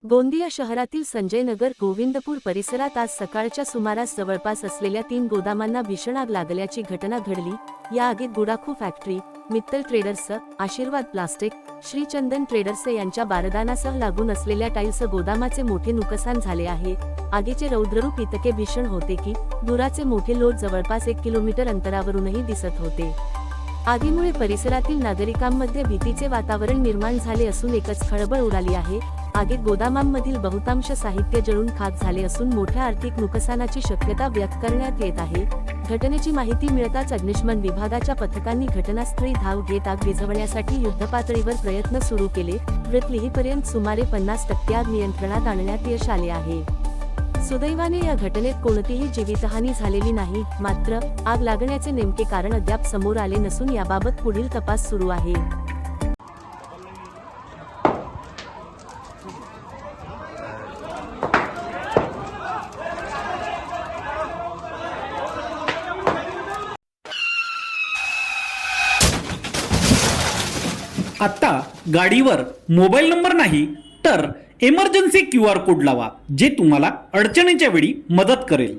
गोंदिया शहरातील संजयनगर गोविंदपूर परिसरात आज सकाळच्या सुमारास जवळपास असलेल्या 3 गोदामांना भीषण आग लागल्याची घटना घडली। या आगीत गुडाखू फॅक्टरी, मित्तल ट्रेडर्स, आशीर्वाद प्लास्टिक, श्री चंदन ट्रेडर्स यांच्या बारदानासह लागून असलेल्या टाइल्स गोदामाचे मोठे नुकसान झाले आहे। आगीचे रौद्ररूप इतके भीषण होते की धुराचे मोठे लोट जवळपास 1 किलोमीटर अंतरावरूनही दिसत होते। आगीमुळे परिसरातील नागरिकांमध्ये भीतीचे वातावरण निर्माण झाले असून एकच खळबळ उडाली आहे। आगीत गोदामांमधील बहुतांश साहित्य जळून खाक झाले असून मोठ्या आर्थिक नुकसानाची शक्यता व्यक्त करण्यात येत आहे। घटनेची माहिती मिळताच अग्निशमन विभागाच्या पथकांनी घटनास्थळी धाव घेत आग विझवण्यासाठी युद्धपातळीवर प्रयत्न सुरू केले। रात्रीपर्यंत सुमारे 50% आग नियंत्रणात आणण्यात यश आले आहे। सुदैवाने या घटनेत कोणतीही जीवितहानी झालेली नाही, मात्र आग लागण्याचे नेमके कारण अद्याप समोर आले नसून याबाबत पुढील तपास सुरू आहे। आता गाडीवर मोबाईल नंबर नाही तर इमर्जन्सी QR कोड लावा, जे तुम्हाला अडचणीच्या वेळी मदत करेल।